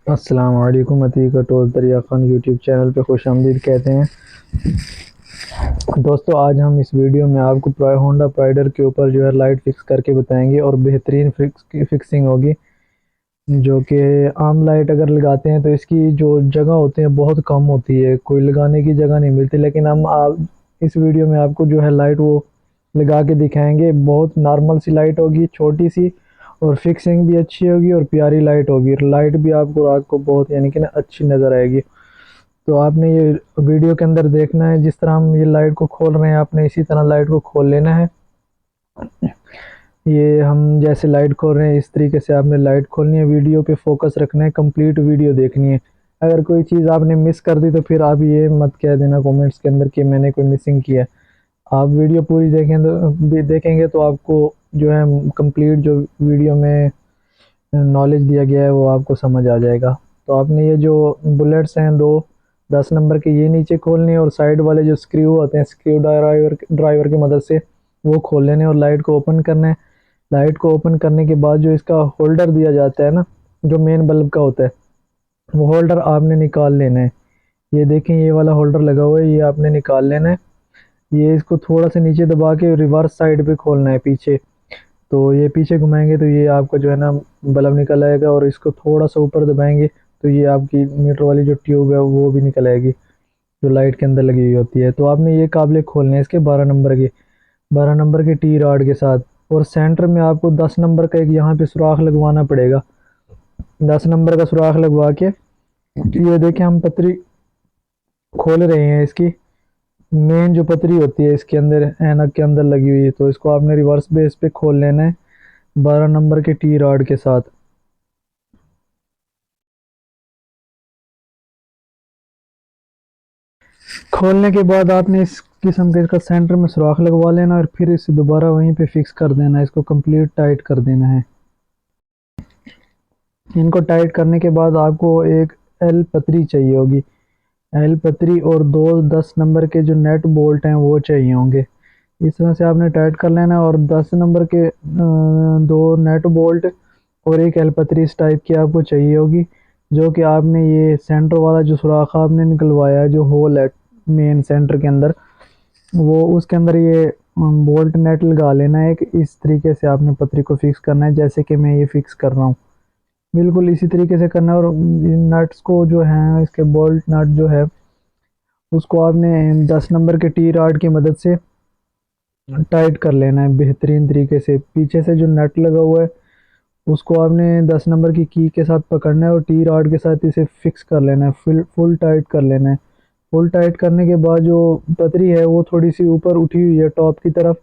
अस्सलाम वालेकुम। अतीक टोल दरिया खान यूट्यूब चैनल पे खुश आमदीद कहते हैं। दोस्तों, आज हम इस वीडियो में आपको होंडा प्राइडर के ऊपर जो है लाइट फिक्स करके बताएंगे और बेहतरीन फिक्सिंग होगी। जो कि आम लाइट अगर लगाते हैं तो इसकी जो जगह होती है बहुत कम होती है, कोई लगाने की जगह नहीं मिलती। लेकिन हम आप इस वीडियो में आपको जो है लाइट वो लगा के दिखाएंगे। बहुत नॉर्मल सी लाइट होगी, छोटी सी, और फिक्सिंग भी अच्छी होगी और प्यारी लाइट होगी। लाइट भी आपको रात को बहुत यानी कि ना अच्छी नज़र आएगी। तो आपने ये वीडियो के अंदर देखना है, जिस तरह हम ये लाइट को खोल रहे हैं आपने इसी तरह लाइट को खोल लेना है। ये हम जैसे लाइट खोल रहे हैं इस तरीके से आपने लाइट खोलनी है। वीडियो पे फोकस रखना है, कंप्लीट वीडियो देखनी है। अगर कोई चीज़ आपने मिस कर दी तो फिर आप ये मत कह देना कमेंट्स के अंदर कि मैंने कोई मिसिंग किया है। आप वीडियो पूरी देखेंगे तो आपको जो है कंप्लीट जो वीडियो में नॉलेज दिया गया है वो आपको समझ आ जाएगा। तो आपने ये जो बुलेट्स हैं दो 10 नंबर के, ये नीचे खोलने हैं और साइड वाले जो स्क्रू होते हैं स्क्रू ड्राइवर की मदद से वो खोल लेने और लाइट को ओपन करना है। लाइट को ओपन करने के बाद जो इसका होल्डर दिया जाता है ना, जो मेन बल्ब का होता है, वो होल्डर आपने निकाल लेना है। ये देखें, ये वाला होल्डर लगा हुआ है, ये आपने निकाल लेना है। ये इसको थोड़ा सा नीचे दबा के रिवर्स साइड पे खोलना है पीछे। तो ये पीछे घुमाएंगे तो ये आपका जो है ना बल्ब निकल आएगा, और इसको थोड़ा सा ऊपर दबाएंगे तो ये आपकी मीटर वाली जो ट्यूब है वो भी निकल आएगी, जो लाइट के अंदर लगी हुई होती है। तो आपने ये काबले खोलने हैं इसके 12 नंबर के टी रॉड के साथ। और सेंटर में आपको 10 नंबर का एक यहाँ पे सुराख लगवाना पड़ेगा। 10 नंबर का सुराख लगवा के ये देखें, हम पतरी खोल रहे हैं इसकी। मेन जो पतरी होती है इसके अंदर ऐनक के अंदर लगी हुई है, तो इसको आपने रिवर्स बेस पे खोल लेना है 12 नंबर के टी रॉड के साथ। खोलने के बाद आपने इस किस्म के इसका सेंटर में सुराख लगवा लेना और फिर इसे दोबारा वहीं पे फिक्स कर देना है। इसको कंप्लीट टाइट कर देना है। इनको टाइट करने के बाद आपको एक एल पतरी चाहिए होगी, एल पतरी, और दो 10 नंबर के जो नेट बोल्ट हैं वो चाहिए होंगे। इस तरह से आपने टाइट कर लेना। और 10 नंबर के दो नेट बोल्ट और एक एल पतरी इस टाइप की आपको चाहिए होगी, जो कि आपने ये सेंटर वाला जो सुराख आपने निकलवाया है, जो होल है मेन सेंटर के अंदर, वो उसके अंदर ये बोल्ट नेट लगा लेना है। एक इस तरीके से आपने पतरी को फिक्स करना है, जैसे कि मैं ये फिक्स कर रहा हूँ। बिल्कुल इसी तरीके से करना है। और नट्स को जो है इसके बोल्ट नट जो है उसको आपने 10 नंबर के टी रॉड की मदद से टाइट कर लेना है बेहतरीन तरीके से। पीछे से जो नट लगा हुआ है उसको आपने 10 नंबर की के साथ पकड़ना है और टी रॉड के साथ इसे फिक्स कर लेना है, फुल टाइट कर लेना है। फुल टाइट करने के बाद जो पतरी है वो थोड़ी सी ऊपर उठी हुई है टॉप की तरफ,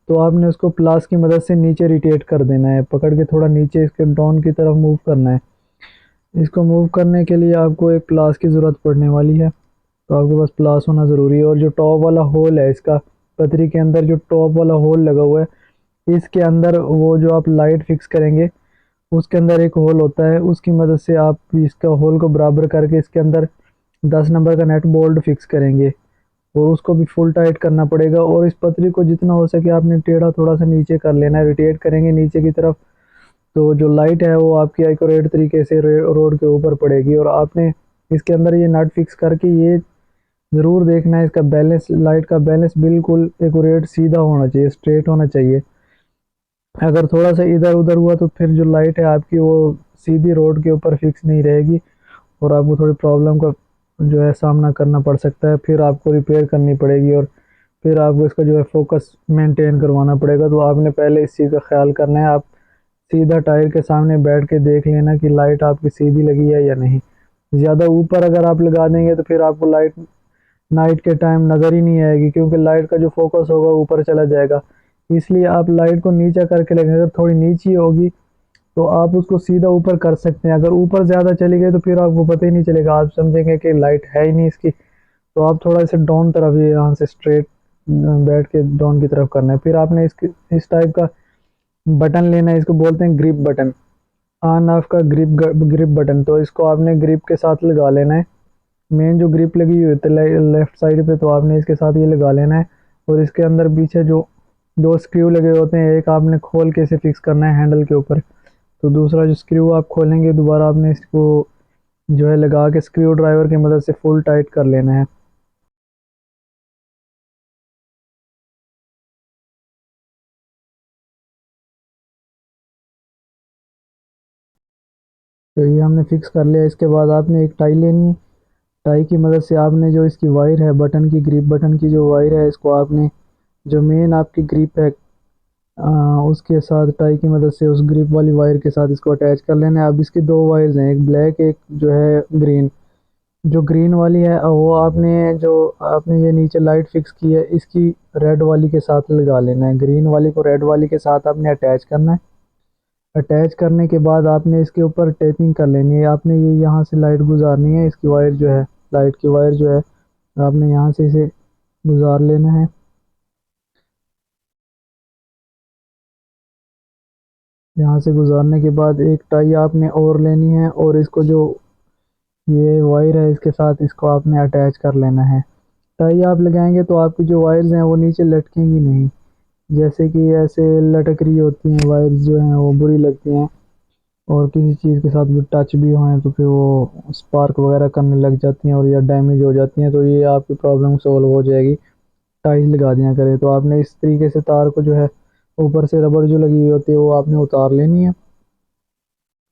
तो आपने उसको प्लास की मदद से नीचे रोटेट कर देना है, पकड़ के थोड़ा नीचे इसके डाउन की तरफ मूव करना है। इसको मूव करने के लिए आपको एक प्लास की ज़रूरत पड़ने वाली है, तो आपके पास प्लास होना ज़रूरी है। और जो टॉप वाला होल है इसका, पतरी के अंदर जो टॉप वाला होल लगा हुआ है इसके अंदर वो जो आप लाइट फिक्स करेंगे उसके अंदर एक होल होता है, उसकी मदद से आप इसका होल को बराबर करके इसके अंदर 10 नंबर का नेट बोल्ट फिक्स करेंगे और उसको भी फुल टाइट करना पड़ेगा। और इस पतरी को जितना हो सके आपने टेढ़ा थोड़ा सा नीचे कर लेना है, रोटेट करेंगे नीचे की तरफ, तो जो लाइट है वो आपकी एक्यूरेट तरीके से रोड के ऊपर पड़ेगी। और आपने इसके अंदर ये नट फिक्स करके ये ज़रूर देखना है इसका बैलेंस, लाइट का बैलेंस बिल्कुल एक्यूरेट सीधा होना चाहिए, स्ट्रेट होना चाहिए। अगर थोड़ा सा इधर उधर हुआ तो फिर जो लाइट है आपकी वो सीधी रोड के ऊपर फिक्स नहीं रहेगी और आपको थोड़ी प्रॉब्लम का जो है सामना करना पड़ सकता है। फिर आपको रिपेयर करनी पड़ेगी और फिर आपको इसका जो है फोकस मेंटेन करवाना पड़ेगा। तो आपने पहले इस चीज़ का ख्याल करना है। आप सीधा टायर के सामने बैठ के देख लेना कि लाइट आपकी सीधी लगी है या नहीं। ज़्यादा ऊपर अगर आप लगा देंगे तो फिर आपको लाइट नाइट के टाइम नज़र ही नहीं आएगी, क्योंकि लाइट का जो फोकस होगा ऊपर चला जाएगा। इसलिए आप लाइट को नीचा करके लगेंगे। अगर थोड़ी नीची होगी तो आप उसको सीधा ऊपर कर सकते हैं। अगर ऊपर ज़्यादा चली गई तो फिर आपको पता ही नहीं चलेगा, आप समझेंगे कि लाइट है ही नहीं इसकी। तो आप थोड़ा इसे डाउन तरफ, ये यहाँ से स्ट्रेट बैठ के डाउन की तरफ करना है। फिर आपने इस टाइप का बटन लेना है, इसको बोलते हैं ग्रिप बटन, ऑन ऑफ का ग्रिप बटन। तो इसको आपने ग्रिप के साथ लगा लेना है। मेन जो ग्रिप लगी हुई होती है लेफ्ट साइड पे, तो आपने इसके साथ ये लगा लेना है और इसके अंदर पीछे जो दो स्क्रू लगे होते हैं, एक आपने खोल के इसे फिक्स करना है हैंडल के ऊपर, तो दूसरा जो स्क्रू आप खोलेंगे दोबारा आपने इसको जो है लगा के स्क्रू ड्राइवर की मदद से फुल टाइट कर लेना है। तो ये हमने फिक्स कर लिया। इसके बाद आपने एक टाई लेनी है। टाई की मदद से आपने जो इसकी वायर है, बटन की ग्रिप बटन की जो वायर है, इसको आपने जो मेन आपकी ग्रिप है उसके साथ टाई की मदद से उस ग्रिप वाली वायर के साथ इसको अटैच कर लेना है। अब इसकी दो वायर्स हैं, एक ब्लैक एक जो है ग्रीन। जो ग्रीन वाली है वो आपने ये नीचे लाइट फिक्स की है इसकी रेड वाली के साथ लगा लेना है। ग्रीन वाली को रेड वाली के साथ आपने अटैच करना है। अटैच करने के बाद आपने इसके ऊपर टेपिंग कर लेनी है। आपने ये यहाँ से लाइट गुजारनी है, इसकी वायर जो है, लाइट की वायर जो है आपने यहाँ से इसे गुजार लेना है। यहाँ से गुजारने के बाद एक टाई आपने और लेनी है और इसको जो ये वायर है इसके साथ इसको आपने अटैच कर लेना है। टाई आप लगाएंगे तो आपकी जो वायर्स हैं वो नीचे लटकेंगी नहीं, जैसे कि ऐसे लटक रही होती हैं वायर्स जो हैं वो बुरी लगती हैं, और किसी चीज़ के साथ भी टच भी हों तो फिर वो स्पार्क वगैरह करने लग जाती हैं और या डैमेज हो जाती हैं। तो ये आपकी प्रॉब्लम सॉल्व हो जाएगी टाइल्स लगा दिया करें। तो आपने इस तरीके से तार को जो है ऊपर से रबड़ जो लगी हुई होती है वो आपने उतार लेनी है।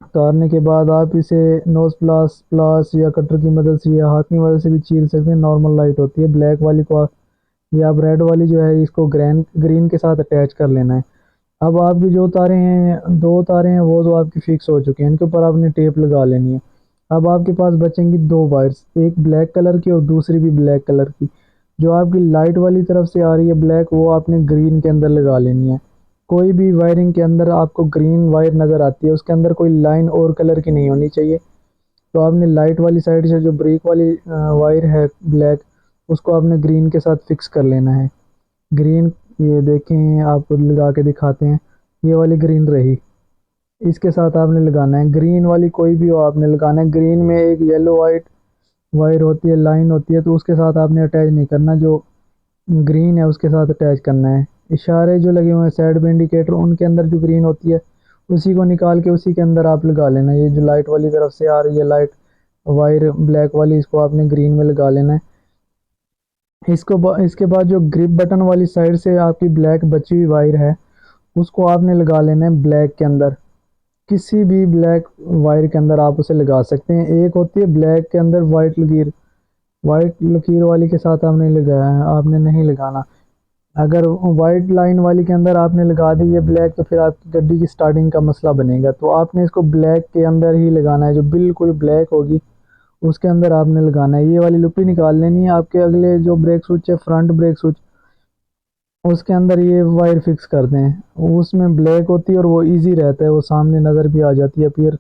उतारने के बाद आप इसे नोज प्लास प्लास या कटर की मदद से या हाथ की मदद से भी छील सकते हैं। नॉर्मल लाइट होती है ब्लैक वाली को या आप रेड वाली जो है इसको ग्रीन के साथ अटैच कर लेना है। अब आपकी जो तारें हैं, दो तारें हैं वो तो आपकी फिक्स हो चुकी हैं, इनके ऊपर आपने टेप लगा लेनी है। अब आपके पास बचेंगी दो वायर्स, एक ब्लैक कलर की और दूसरी भी ब्लैक कलर की। जो आपकी लाइट वाली तरफ से आ रही है ब्लैक, वो आपने ग्रीन के अंदर लगा लेनी है। कोई भी वायरिंग के अंदर आपको ग्रीन वायर नज़र आती है उसके अंदर कोई लाइन और कलर की नहीं होनी चाहिए। तो आपने लाइट वाली साइड से जो ब्रेक वाली वायर है ब्लैक, उसको आपने ग्रीन के साथ फिक्स कर लेना है। ग्रीन, ये देखें आपको लगा के दिखाते हैं, ये वाली ग्रीन रही, इसके साथ आपने लगाना है। ग्रीन वाली कोई भी हो आपने लगाना है। ग्रीन में एक येलो वाइट वायर होती है, लाइन होती है, तो उसके साथ आपने अटैच नहीं करना, जो ग्रीन है उसके साथ अटैच करना है। इशारे जो लगे हुए हैं साइड में इंडिकेटर, उनके अंदर जो ग्रीन होती है उसी को निकाल के उसी के अंदर आप लगा लेना। ये जो लाइट वाली तरफ से आ रही है लाइट वायर ब्लैक वाली, इसको आपने ग्रीन में लगा लेना है। इसके बाद जो ग्रिप बटन वाली साइड से आपकी ब्लैक बची हुई वायर है उसको आपने लगा लेना है ब्लैक के अंदर। किसी भी ब्लैक वायर के अंदर आप उसे लगा सकते हैं। एक होती है ब्लैक के अंदर वाइट लकीर, वाइट लकीर वाली के साथ आपने लगाया है, आपने नहीं लगाना। अगर वाइट लाइन वाली के अंदर आपने लगा दी ये ब्लैक, तो फिर आपकी गाड़ी की स्टार्टिंग का मसला बनेगा। तो आपने इसको ब्लैक के अंदर ही लगाना है, जो बिल्कुल ब्लैक होगी उसके अंदर आपने लगाना है। ये वाली लुपी निकाल लेनी है। आपके अगले जो ब्रेक स्विच है, फ्रंट ब्रेक स्विच, उसके अंदर ये वायर फिक्स कर दें। उसमें ब्लैक होती है और वो इजी रहता है, वो सामने नज़र भी आ जाती है, फिर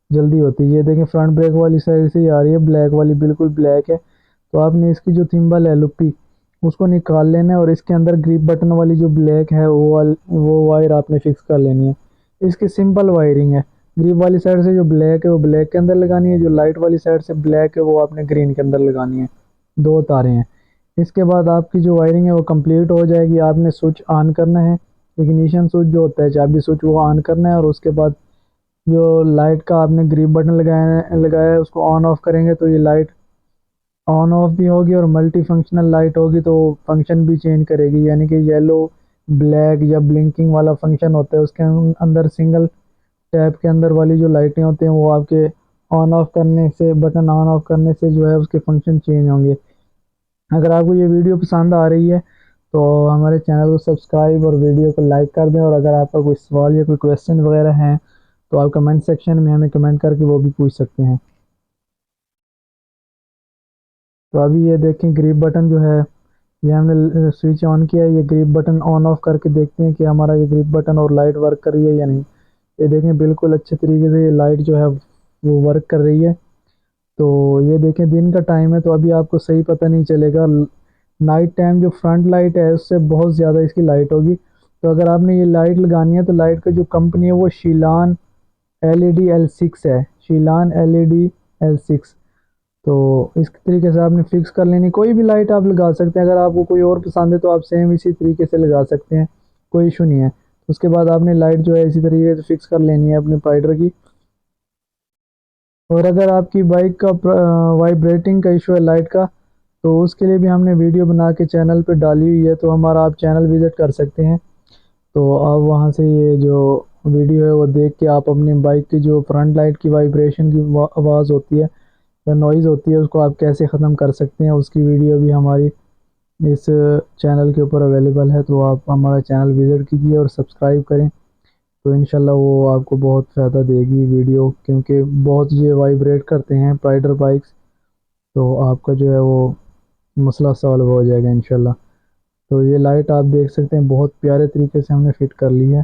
जल्दी होती है। ये देखें फ्रंट ब्रेक वाली साइड से ही आ रही है ब्लैक वाली, बिल्कुल ब्लैक है। तो आपने इसकी जो थिम्बल है लुप्पी, उसको निकाल लेना है और इसके अंदर ग्रिप बटन वाली जो ब्लैक है वो वायर आपने फिक्स कर लेनी है। इसकी सिंपल वायरिंग है। ग्रिप वाली साइड से जो ब्लैक है वो ब्लैक के अंदर लगानी है, जो लाइट वाली साइड से ब्लैक है वो आपने ग्रीन के अंदर लगानी है। दो तारें हैं। इसके बाद आपकी जो वायरिंग है वो कंप्लीट हो जाएगी। आपने स्विच ऑन करना है, इग्निशन स्विच जो होता है चाबी स्विच, वो ऑन करना है। और उसके बाद जो लाइट का आपने ग्रिप बटन लगाया है उसको ऑन ऑफ करेंगे तो ये लाइट ऑन ऑफ भी होगी और मल्टी फंक्शनल लाइट होगी, तो फंक्शन भी चेंज करेगी। यानी कि येलो ब्लैक या ब्लिंकिंग वाला फंक्शन होता है उसके अंदर सिंगल टैप के अंदर वाली जो लाइटें होती हैं वो आपके ऑन ऑफ करने से, बटन ऑन ऑफ करने से जो है उसके फंक्शन चेंज होंगे। अगर आपको ये वीडियो पसंद आ रही है तो हमारे चैनल को सब्सक्राइब और वीडियो को लाइक कर दें। और अगर आपका कोई सवाल या कोई क्वेश्चन वगैरह हैं तो आप कमेंट सेक्शन में हमें कमेंट करके वो भी पूछ सकते हैं। तो अभी ये देखें ग्रिप बटन जो है, ये हमने स्विच ऑन किया है। ये ग्रिप बटन ऑन ऑफ करके देखते हैं कि हमारा ये ग्रिप बटन और लाइट वर्क कर रही है या नहीं। ये देखें बिल्कुल अच्छे तरीके से ये लाइट जो है वो वर्क कर रही है। तो ये देखें दिन का टाइम है तो अभी आपको सही पता नहीं चलेगा। नाइट टाइम जो फ्रंट लाइट है उससे बहुत ज़्यादा इसकी लाइट होगी। तो अगर आपने ये लाइट लगानी है तो लाइट का जो कंपनी है वो शीलान LED L6 है, शीलान LED L6। तो इस तरीके से आपने फिक्स कर लेनी। कोई भी लाइट आप लगा सकते हैं, अगर आपको कोई और पसंद है तो आप सेम इसी तरीके से लगा सकते हैं, कोई इशू नहीं है। उसके बाद आपने लाइट जो है इसी तरीके से फिक्स कर लेनी है अपने स्पाइडर की। और अगर आपकी बाइक का वाइब्रेटिंग का इशू है लाइट का, तो उसके लिए भी हमने वीडियो बना के चैनल पे डाली हुई है, तो हमारा आप चैनल विज़िट कर सकते हैं। तो आप वहाँ से ये जो वीडियो है वो देख के आप अपनी बाइक की जो फ्रंट लाइट की वाइब्रेशन की आवाज़ होती है या नॉइज़ होती है, उसको आप कैसे ख़त्म कर सकते हैं, उसकी वीडियो भी हमारी इस चैनल के ऊपर अवेलेबल है। तो आप हमारा चैनल विज़िट कीजिए और सब्सक्राइब करें, तो इंशाल्लाह वो आपको बहुत फ़ायदा देगी वीडियो, क्योंकि बहुत ये वाइब्रेट करते हैं स्पाइडर बाइक्स। तो आपका जो है वो मसला सॉल्व हो जाएगा इंशाल्लाह। तो ये लाइट आप देख सकते हैं बहुत प्यारे तरीके से हमने फिट कर ली है।